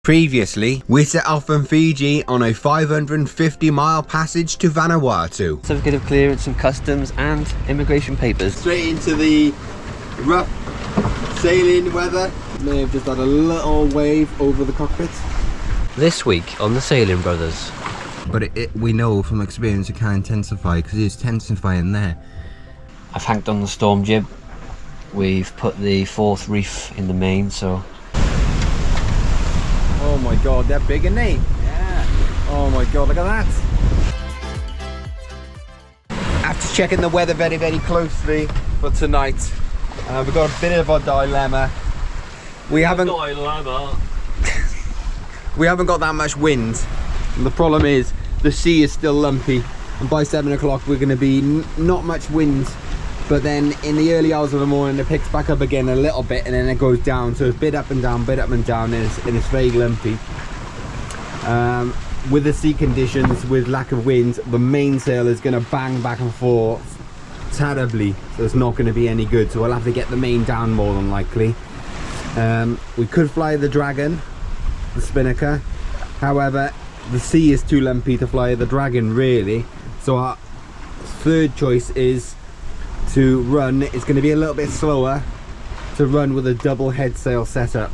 Previously, we set off from Fiji on a 550-mile passage to Vanuatu. Certificate of clearance and customs and immigration papers. Straight into the rough sailing weather. May have just had a little wave over the cockpit. This week on the Sailing Brothers. But we know from experience it can intensify because it is intensifying there. I've hanked on the storm jib. We've put the fourth reef in the main, so... Oh my god, they're big, aren't they? Yeah. Oh my god, look at that. After checking the weather very, very closely for tonight, we've got a bit of a dilemma. We haven't got that much wind. And the problem is, the sea is still lumpy. And by 7 o'clock, we're going to be not much wind. But then in the early hours of the morning, it picks back up again a little bit, and then it goes down. So it's a bit up and down, and it's very lumpy. With the sea conditions, with lack of wind, the mainsail is going to bang back and forth terribly. So it's not going to be any good. So we'll have to get the main down more than likely. We could fly the Dragon, the spinnaker. However, the sea is too lumpy to fly the Dragon, really. So our third choice is to run. It's going to be a little bit slower to run with a double head sail setup.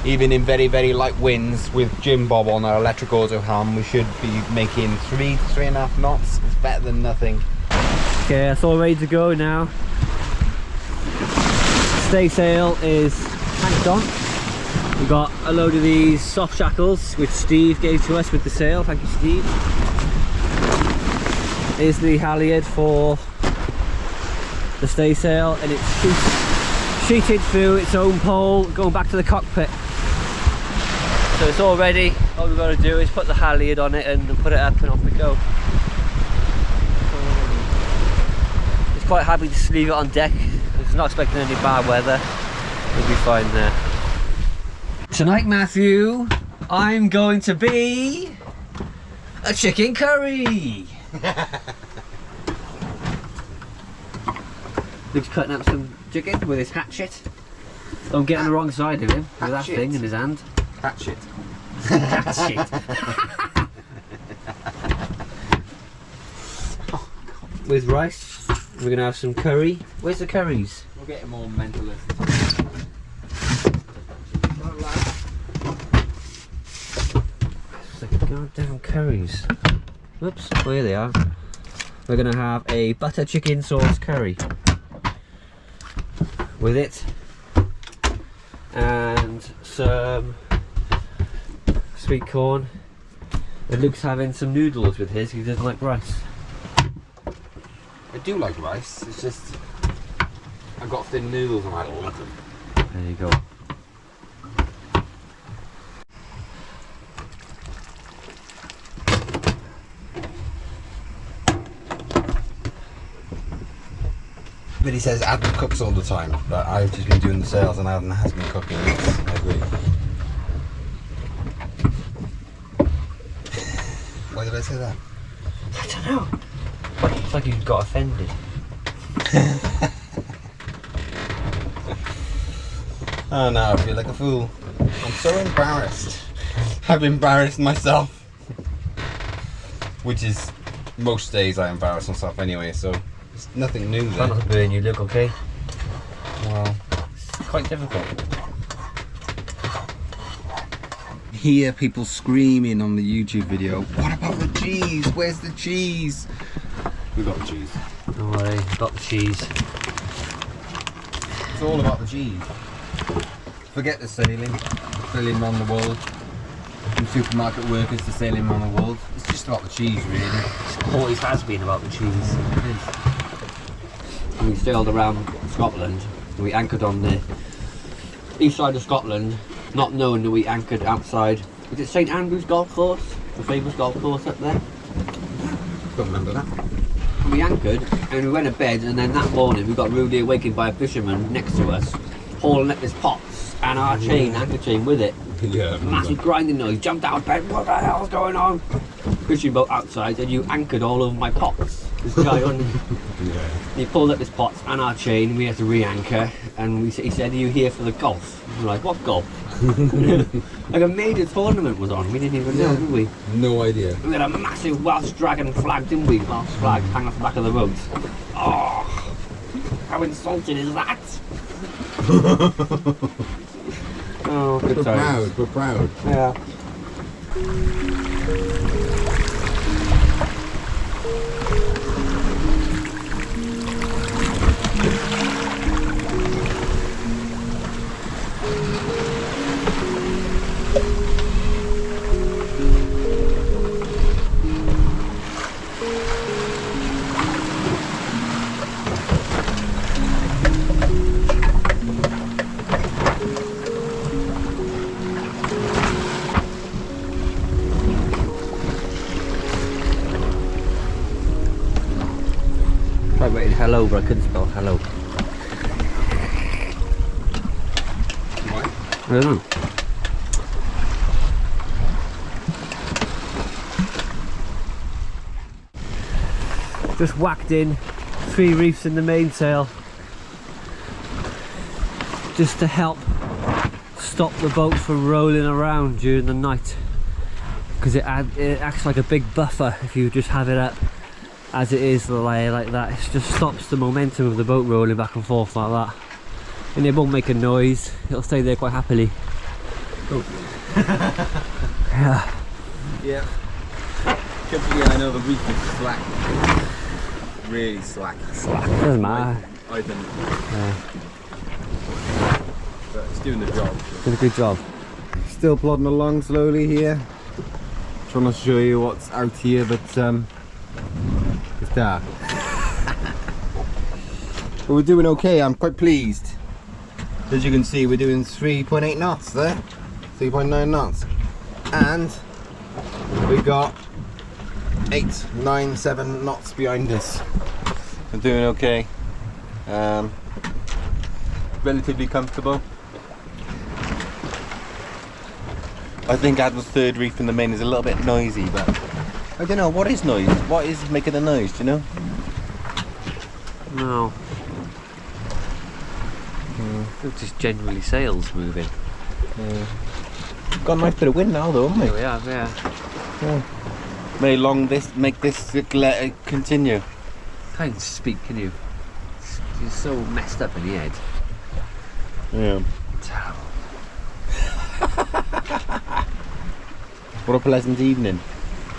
Even in very, very light winds with Jim Bob on our electric auto helm, we should be making 3.5 knots. It's better than nothing. Okay, that's all ready to go now. Stay sail is hanked on. We've got a load of these soft shackles which Steve gave to us with the sail. Thank you, Steve. Here's the halyard for the staysail, and it's sheeted through its own pole going back to the cockpit. So it's all ready. All we've got to do is put the halyard on it and put it up, and off we go. It's quite happy to just leave it on deck. It's not expecting any bad weather. We'll be fine there. Tonight, Matthew, I'm going to be a chicken curry. Luke's cutting up some chicken with his hatchet. Don't get on the wrong side of him with that thing in his hand. Hatchet. Hatchet. With rice, we're going to have some curry. Where's the curries? We'll get more mentalist. It's like goddamn curries. Whoops, oh, here they are. We're going to have a butter chicken sauce curry with it, and some sweet corn, and Luke's having some noodles with his because he doesn't like rice. I do like rice, it's just I've got thin noodles and I don't like them. There you go. But he says Adam cooks all the time, but I've just been doing the sales and Adam has been cooking. Yes, I agree. Why did I say that? I don't know. It's like you got offended. Oh no, I feel like a fool. I'm so embarrassed. I've embarrassed myself. Which is, most days I embarrass myself anyway, so it's nothing new Try there. not to burn you, Luke, okay? Well, It's quite difficult. hear people screaming on the YouTube video, what about the cheese? Where's the cheese? We got the cheese. Don't worry, got the cheese. It's all about the cheese. Forget the sailing around the world. From supermarket workers to sailing around the world. It's just about the cheese, really. It always has been about the cheese. And we sailed around Scotland. We anchored on the east side of Scotland, not knowing that we anchored outside. Is it St Andrew's Golf Course? The famous golf course up there? Don't remember that. And we anchored and we went to bed, and then that morning we got rudely awakened by a fisherman next to us, hauling up his pots and our chain, anchor chain with it. Yeah. Massive grinding noise, jumped out of bed, what the hell's going on? Fishing boat outside, and you anchored all over my pots. This guy on, Yeah. he pulled up his pots and our chain, we had to re-anchor, and he said, are you here for the golf? We're like, what golf? Like a major tournament was on. We didn't even know, did we? No idea. We had a massive Welsh dragon flag, didn't we? Welsh flag hanging off the back of the boat. Oh, how insulting is that? Oh, good We're times. proud, we're proud. Yeah. I waited hello, but I couldn't spell hello. Why? I don't know. Just whacked in 3 reefs in the mainsail just to help stop the boat from rolling around during the night, because it acts like a big buffer if you just have it up as it is like that. It just stops the momentum of the boat rolling back and forth like that, and it won't make a noise. It'll stay there quite happily. Oh. Yeah. Yeah. Yeah, I know the reef is slack. Really slack. Doesn't matter. I think. Yeah. But it's doing the job. Did a good job. Still plodding along slowly here. Trying to show you what's out here, but it's dark. But we're doing okay. I'm quite pleased. As you can see, we're doing 3.8 knots there, 3.9 knots, and we got 8, 9, 7 knots behind us. We're doing okay. Relatively comfortable. I think Adam's third reef in the main is a little bit noisy, but I don't know, what is noise? What is making the noise, do you know? No. It's just generally sails moving. Got a nice bit of wind now though, haven't we? Here we are, yeah. May long this make this let it continue. Can't speak, can you? You're so messed up in the head. Yeah. Terrible. What a pleasant evening.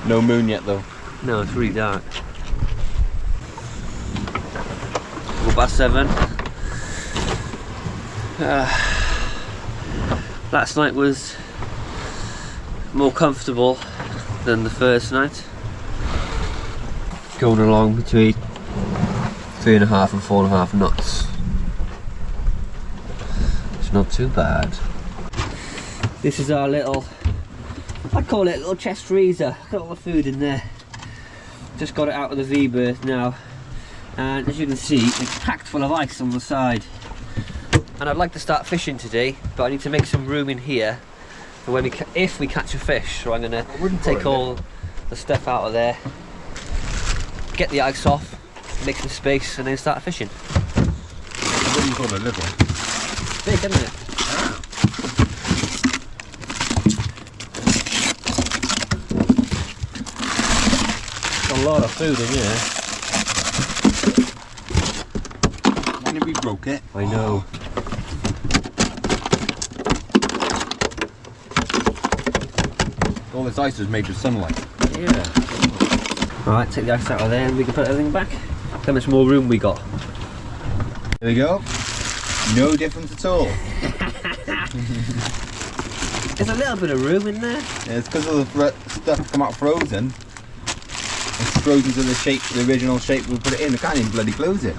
No moon yet though. No, it's really dark. 7:15. Last night was more comfortable than the first night. Going along between 3.5 and 4.5 knots. It's not too bad. This is our little, I call it a little chest freezer. Got all the food in there. Just got it out of the V-berth now, and as you can see, it's packed full of ice on the side. And I'd like to start fishing today, but I need to make some room in here for when if we catch a fish. So I'm going to take all the stuff out of there, get the ice off, make some space, and then start fishing. I wouldn't call it a little. Big, isn't it? A lot of food in here. When did we broke it? I know. All this ice was made with sunlight. Yeah. Alright, take the ice out of there and we can put everything back. How much more room we got? There we go. No difference at all. There's a little bit of room in there. Yeah, it's because of the stuff come out frozen. It's frozen to the shape, the original shape we put it in. We can't even bloody close it.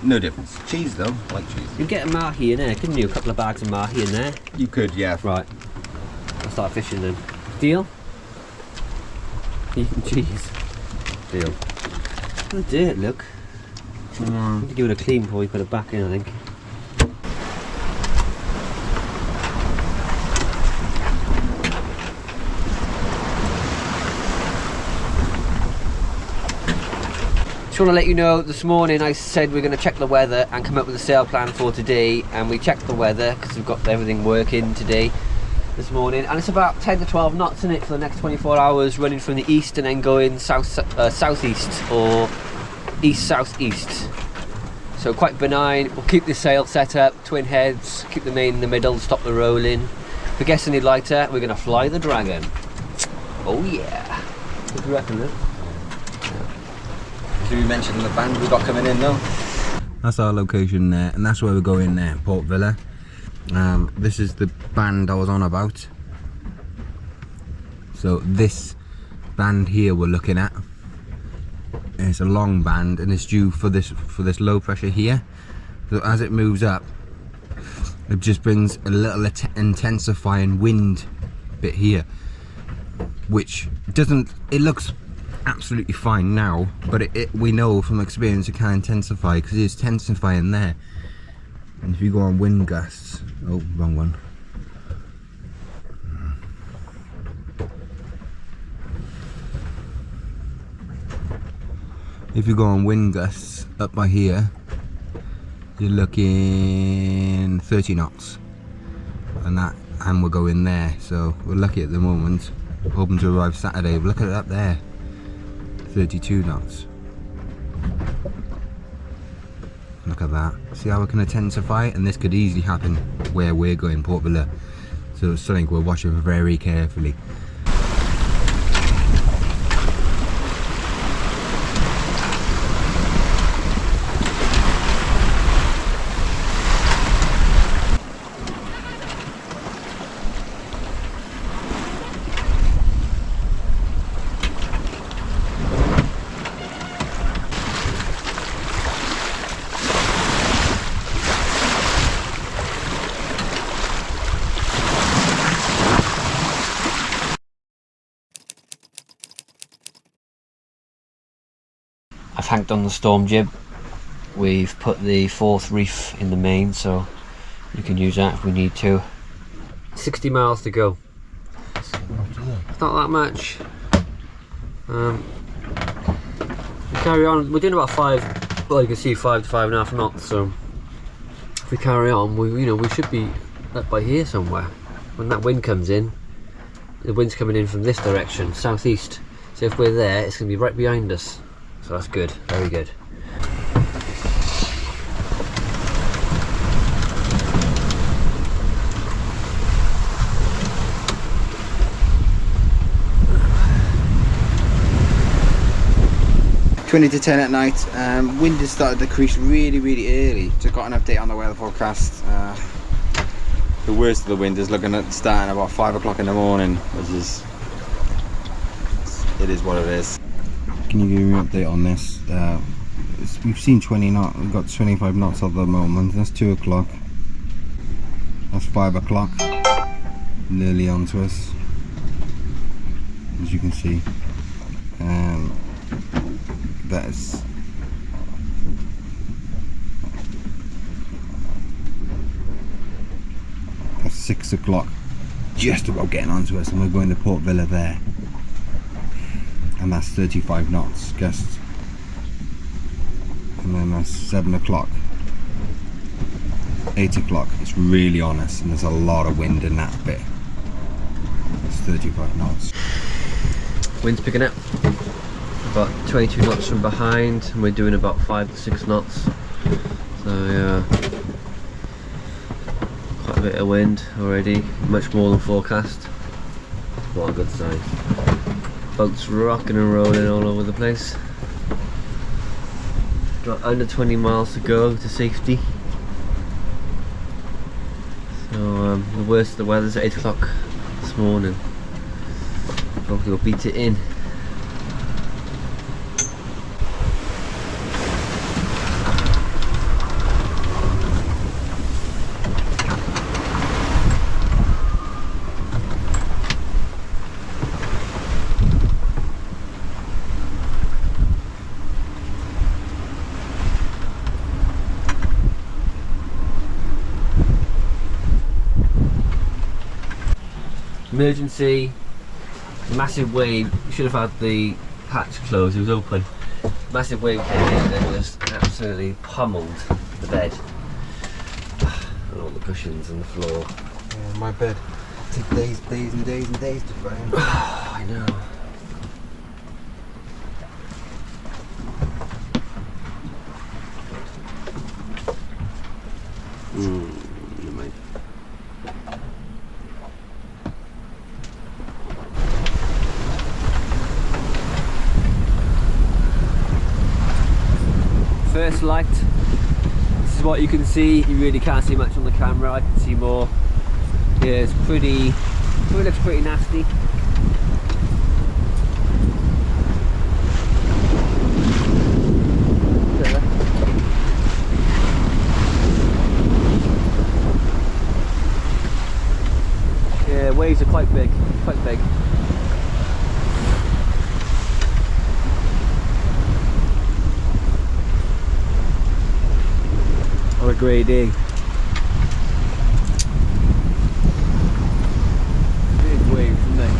No difference. Cheese though, I like cheese. You could get a mahi in there, couldn't you? A couple of bags of mahi in there. You could, yeah. Right. I'll start fishing then. Deal? Eating cheese. Deal. Oh dirt, look. Need to give it a clean before we put it back in, I think. Just want to let you know, this morning I said we're going to check the weather and come up with a sail plan for today, and we checked the weather because we've got everything working today, this morning, and it's about 10 to 12 knots in it for the next 24 hours, running from the east and then going southeast or east-southeast. So quite benign. We'll keep the sail set up, twin heads, keep the main in the middle, stop the rolling. If it gets any lighter, we're going to fly the Dragon. Oh yeah. What do you reckon, Luke? So you mentioned the band we got coming in though. That's our location there, and that's where we're going there, Port Vila. This is the band I was on about. So this band here we're looking at, it's a long band and it's due for this low pressure here. So as it moves up, it just brings a little intensifying wind bit here, which doesn't, it looks absolutely fine now, but we know from experience it can intensify because it's intensifying there. And if you go on wind gusts, oh, wrong one. If you go on wind gusts up by here, you're looking 30 knots, and we're going there. So we're lucky at the moment. Hoping to arrive Saturday. But look at it up there, 32 knots. Look at that. See how it can intensify, and this could easily happen where we're going, Port Vila. So it's something we're watching very carefully. I've hanked on the storm jib. We've put the 4th reef in the main, so you can use that if we need to. 60 miles to go. It's not that much. We carry on. We're doing about 5. Well, you can see 5 to 5.5 knots. So if we carry on, we should be up by here somewhere. When that wind comes in, the wind's coming in from this direction, southeast. So if we're there, it's going to be right behind us. So that's good, very good. Twenty to 10 at night. Wind has started to decrease really early. Just got an update on the weather forecast. The worst of the wind is looking at starting about 5 o'clock in the morning, which is, it is what it is. Can you give me an update on this? We've seen 20 knots, we've got 25 knots at the moment. That's 2 o'clock. That's 5 o'clock. Nearly onto us, as you can see. That's 6 o'clock. Just about getting onto us, and we're going to Port Vila there. And that's 35 knots gusts, and then that's 7 o'clock, 8 o'clock. It's really on us, and there's a lot of wind in that bit. It's 35 knots. Wind's picking up. About 22 knots from behind, and we're doing about 5 to 6 knots. So yeah, quite a bit of wind already, much more than forecast. What a good sign. Boat's rocking and rolling all over the place. Got under 20 miles to go to safety. So the worst of the weather's at 8 o'clock this morning. Hopefully we'll beat it in. Emergency, massive wave. We should have had the hatch closed, it was open. Massive wave came in and just absolutely pummeled the bed. And all the cushions and the floor. Yeah, my bed. Took days and days and days to find. I know. First light. This is what you can see. You really can't see much on the camera. I can see more. Yeah, it's pretty. It looks pretty nasty. Yeah, waves are quite big. Quite big. What a great day. Big waves, isn't they?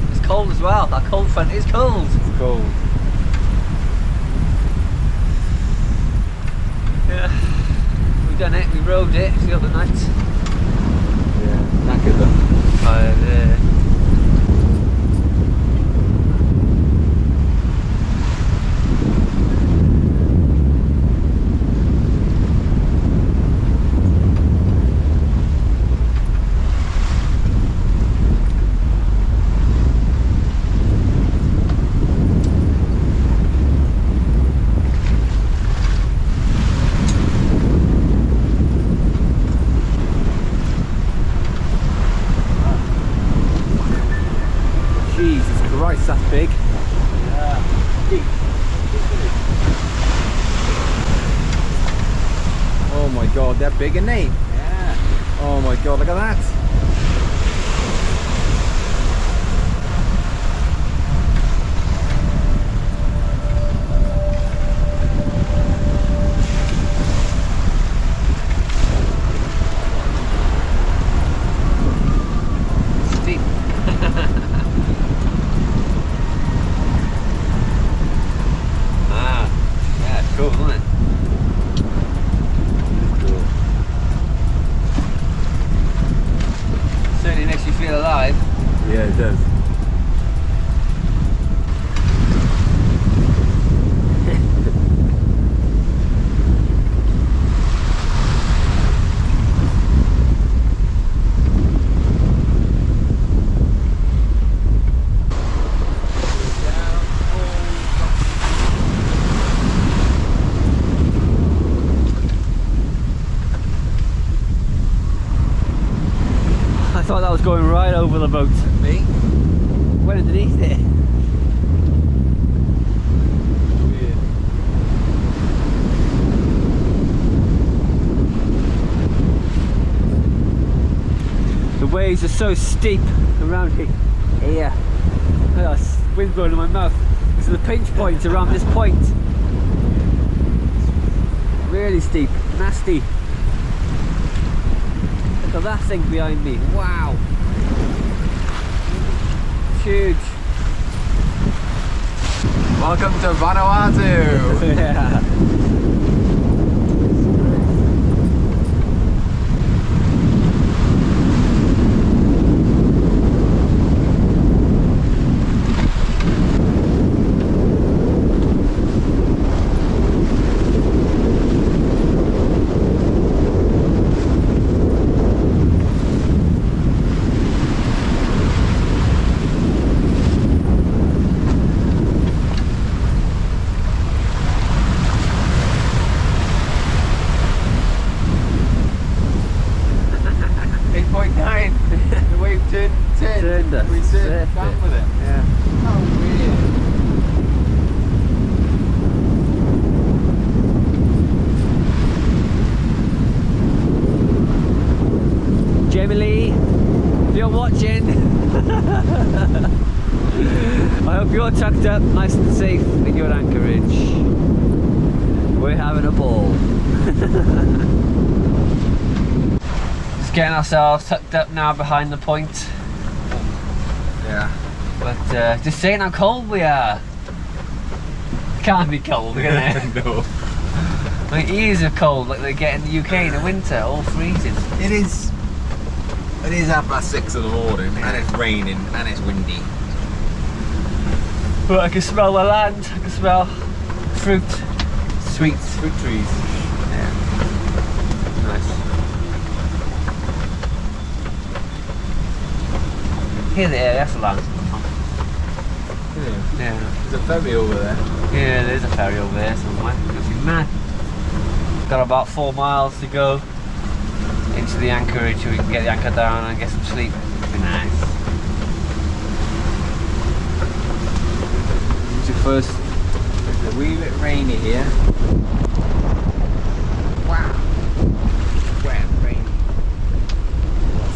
It's cold as well. That cold front is cold. It's cold. Yeah. We've done it. We rode it. It's the other night. Yeah, knackered though. Jesus Christ, that's big. Yeah. Oh my god, they're big, aren't they? Yeah. Oh my god, look at that. Steep. Ah, yeah, it's cool, isn't it? Certainly makes you feel alive. Yeah, it does. I thought that was going right over the boat. Me? Went underneath it. Weird. The waves are so steep around here. Oh, wind blowing in my mouth. This is the pinch point around this point. Really steep, nasty. Look at that thing behind me. Wow. Huge. Welcome to Vanuatu! Yeah. The wave turned 10. Turned us. We turned Surfed down it. with it. Yeah. How weird. Jamie, if you're watching, I hope you're tucked up nice and safe in your anchorage. We're having a ball. Just getting ourselves tucked up now behind the point. Yeah. But just saying how cold we are. Can't be cold, can it? No. My ears are cold like they get in the UK in the winter, all freezing. It is 6:30 in the morning, and it's raining, and it's windy. But I can smell the land, I can smell fruit. Sweet fruit trees. Yeah. Nice. Here they are, that's the land. Yeah. There's a ferry over there. Yeah, there's a ferry over there somewhere. Nothing mad. Got about 4 miles to go into the anchorage so we can get the anchor down and get some sleep. Be nice. It's your first. It's a wee bit rainy here. Wow. Wet and rainy.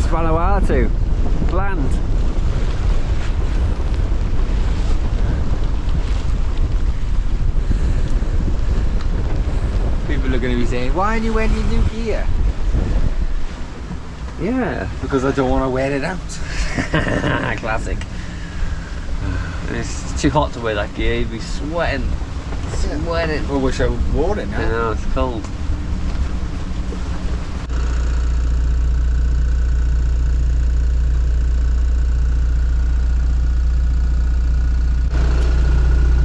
Vanuatu. Land. People are going to be saying, why are you wearing your new gear? Yeah. Because I don't want to wear it out. Classic. It's too hot to wear that gear, you'd be sweating. Sweating. I wish I wore it now. I know, it's cold.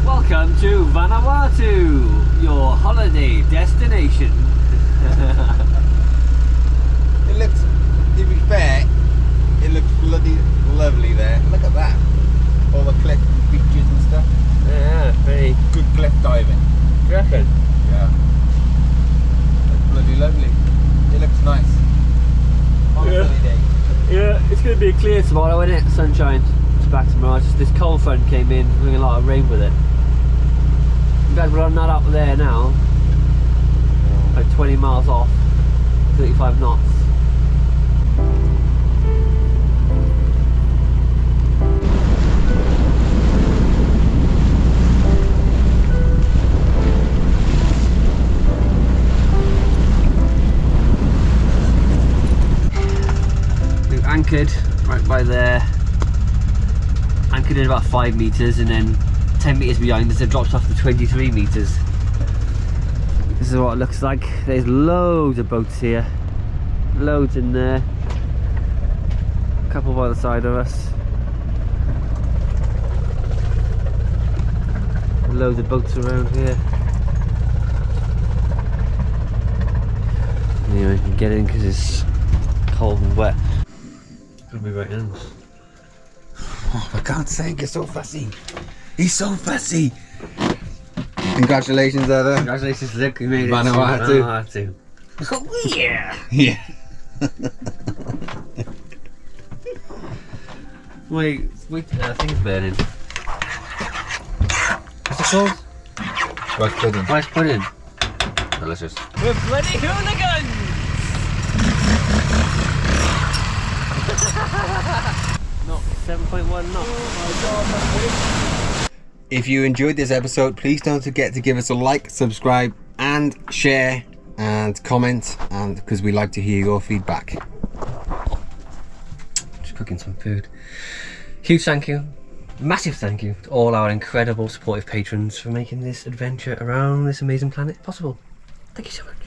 Welcome to Vanuatu, your holiday destination. It looks, to be fair, it looks bloody lovely there. Look at that. All the cliff and beaches and stuff. Yeah, very Good cliff diving. reckon. Yeah. It's bloody lovely. It looks nice. On a Yeah. sunny day. Yeah, it's going to be clear tomorrow, isn't it? Sunshine. It's back tomorrow. Just this cold front came in, bringing a lot of rain with it. In fact, we're not up there now. Like 20 miles off, 35 knots. We've anchored right by there. Anchored in about 5 meters, and then 10 meters behind us it drops off to 23 meters. This is what it looks like. There's loads of boats here. Loads in there. A couple by the side of us. Loads of boats around here. Anyway, you can get in because it's cold and wet. Gonna be right hands. Oh, I can't say, you're so fussy. He's so fussy. Congratulations, Heather. Congratulations, Luke. You made it. Vanuatu. Vanuatu. Oh, yeah. Yeah. Wait, I think it's burning. What's it called? Rice pudding. Rice pudding. Delicious. We're bloody hooligans! Not 7.1 knots. If you enjoyed this episode, please don't forget to give us a like, subscribe, and share, and comment, and because we like to hear your feedback. Just cooking some food. Huge thank you, massive thank you to all our incredible supportive patrons for making this adventure around this amazing planet possible. Thank you so much.